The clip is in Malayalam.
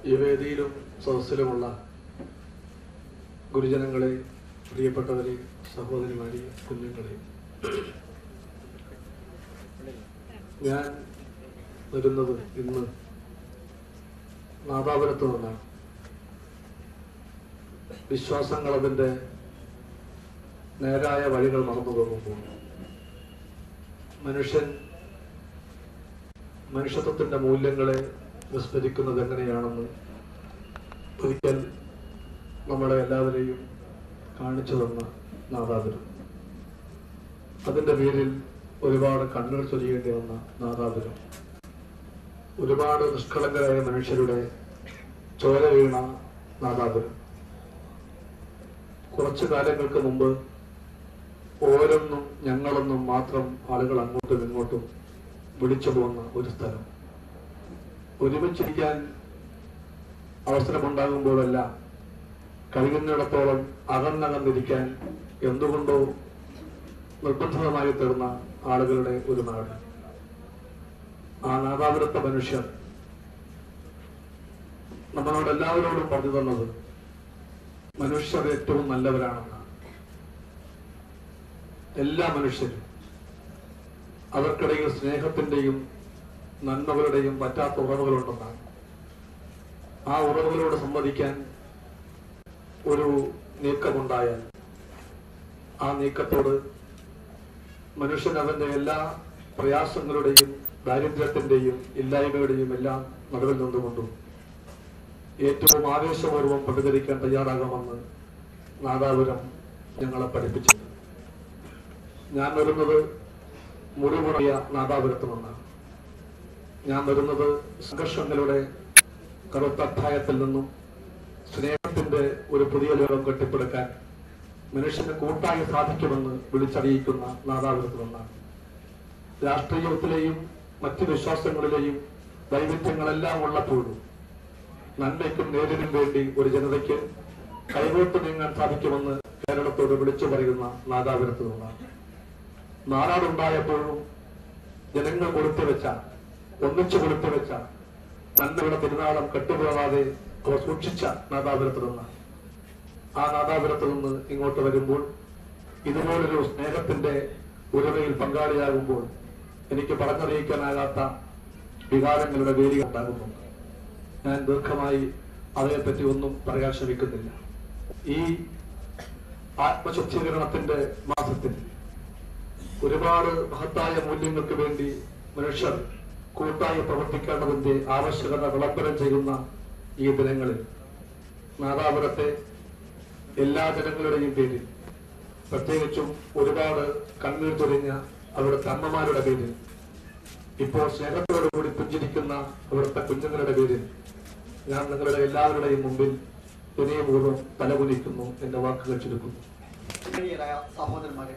ഈ വേദിയിലും സദസ്സിലുമുള്ള ഗുരുജനങ്ങളെ, പ്രിയപ്പെട്ടവരെ, സഹോദരിമാരെ, കുഞ്ഞുങ്ങളെ, ഞാൻ വരുന്നത് ഇന്ന് നാദാപുരത്ത് നിന്നാണ്. വിശ്വാസങ്ങൾ അതിൻ്റെ നേരായ വഴികൾ മറന്നു പോകുമ്പോൾ മനുഷ്യത്വത്തിന്റെ മൂല്യങ്ങളെ വിസ്മരിക്കുന്നത് എങ്ങനെയാണെന്ന് ഒരിക്കൽ നമ്മളെ എല്ലാവരെയും കാണിച്ചു തന്ന നാദാപുരം. അതിൻ്റെ പേരിൽ ഒരുപാട് കണ്ണുകൾ ചൊരിയേണ്ടി വന്ന നാദാപുരം, ഒരുപാട് നിഷ്കളങ്കരായ മനുഷ്യരുടെ ചോര വീണ നാദാപുരം. കുറച്ചു കാലങ്ങൾക്ക് മുമ്പ് ഓരോന്നും ഞങ്ങളൊന്നും മാത്രം ആളുകൾ അങ്ങോട്ടും ഇങ്ങോട്ടും വിളിച്ചു പോകുന്ന ഒരു സ്ഥലം. ഒരുമിച്ചിരിക്കാൻ അവസരമുണ്ടാകുമ്പോഴല്ല കഴിയുന്നിടത്തോളം അകന്നകന്നിരിക്കാൻ എന്തുകൊണ്ടോ നിർബന്ധിതമായി തീർന്ന ആളുകളുടെ ഒരു നാട്. ആ നാദാപുരത്തെ മനുഷ്യർ നമ്മളോട് എല്ലാവരോടും പറഞ്ഞു തന്നത് മനുഷ്യർ ഏറ്റവും നല്ലവരാണെന്നാണ്. എല്ലാ മനുഷ്യരും അവർക്കിടയിൽ സ്നേഹത്തിന്റെയും നന്മകളുടെയും പറ്റാത്ത ഉറവുകളുണ്ടെന്നാണ്. ആ ഉറവുകളോട് സംവദിക്കാൻ ഒരു നീക്കമുണ്ടായാൽ ആ നീക്കത്തോട് മനുഷ്യൻ അവന്റെ എല്ലാ പ്രയാസങ്ങളുടെയും ദാരിദ്ര്യത്തിന്റെയും ഇല്ലായ്മയുടെയും എല്ലാം നടുവിൽ നിന്നുകൊണ്ടും ഏറ്റവും ആവേശപൂർവ്വം പ്രതികരിക്കാൻ തയ്യാറാകുമെന്ന് നാദാപുരം ഞങ്ങളെ പഠിപ്പിച്ചിട്ടുണ്ട്. ഞാൻ വരുന്നത് മുറിമുറിയ നാദാപുരത്ത് നിന്നാണ്. ഞാൻ വരുന്നത് സംഘർഷങ്ങളുടെ കറുത്ത അധ്യായത്തിൽ നിന്നും സ്നേഹത്തിന്റെ ഒരു പുതിയ ലോകം കെട്ടിപ്പടുക്കാൻ മനുഷ്യന് കൂട്ടായി സാധിക്കുമെന്ന് വിളിച്ചറിയിക്കുന്ന നാദാപുരത്ത് നിന്നാണ്. രാഷ്ട്രീയത്തിലെയും മറ്റ് വിശ്വാസങ്ങളിലെയും വൈവിധ്യങ്ങളെല്ലാം ഉള്ളപ്പോഴും നന്മയ്ക്കും നേരിനും വേണ്ടി ഒരു ജനതയ്ക്ക് കൈകോട്ട് നീങ്ങാൻ സാധിക്കുമെന്ന് കേരളത്തോട് വിളിച്ചു പറയുന്ന നാദാപുരത്ത് നിന്നാണ്. നാടാടുണ്ടായപ്പോഴും ജനങ്ങൾ കൊടുത്തുവെച്ച, ഒന്നിച്ചു കൊടുത്തുവെച്ച നന്മയുടെ തിരുനാളം കെട്ടുപോകാതെ അവർ സൂക്ഷിച്ച നാദാപുരത്ത് നിന്ന്, ആ നാദാപുരത്ത് നിന്ന് ഇങ്ങോട്ട് വരുമ്പോൾ ഇതുപോലൊരു സ്നേഹത്തിന്റെ ഉരവയിൽ പങ്കാളിയാകുമ്പോൾ എനിക്ക് പറഞ്ഞറിയിക്കാനാകാത്ത വികാരങ്ങളുടെ വേലി ഉണ്ടാകുന്നുണ്ട്. ഞാൻ ദീർഘമായി അതേപ്പറ്റി ഒന്നും പറയാൻ ശ്രമിക്കുന്നില്ല. ഈ ആത്മശുദ്ധീകരണത്തിന്റെ മാസത്തിൽ ഒരുപാട് മഹത്തായ മൂല്യങ്ങൾക്ക് വേണ്ടി മനുഷ്യർ കൂട്ടായി പ്രവർത്തിക്കേണ്ടതിന്റെ ആവശ്യകത വിളംബരം ചെയ്യുന്ന ഈ ദിനങ്ങളിൽ നാദാപുരത്തെ എല്ലാ ജനങ്ങളുടെയും പേരിൽ, പ്രത്യേകിച്ചും ഒരുപാട് കണ്ണീർ ചൊരിഞ്ഞ അവിടുത്തെ അമ്മമാരുടെ പേരിൽ, ഇപ്പോൾ സ്നേഹത്തോടുകൂടി പുഞ്ചിരിക്കുന്ന അവിടുത്തെ കുഞ്ഞുങ്ങളുടെ പേരിൽ ഞാൻ നിങ്ങളുടെ എല്ലാവരുടെയും മുമ്പിൽ വിനയപൂർവ്വം തലകുനിക്കുന്നു, എന്റെ വാക്കുകൾ ചുരുക്കുന്നു. സഹോദരന്മാരെ,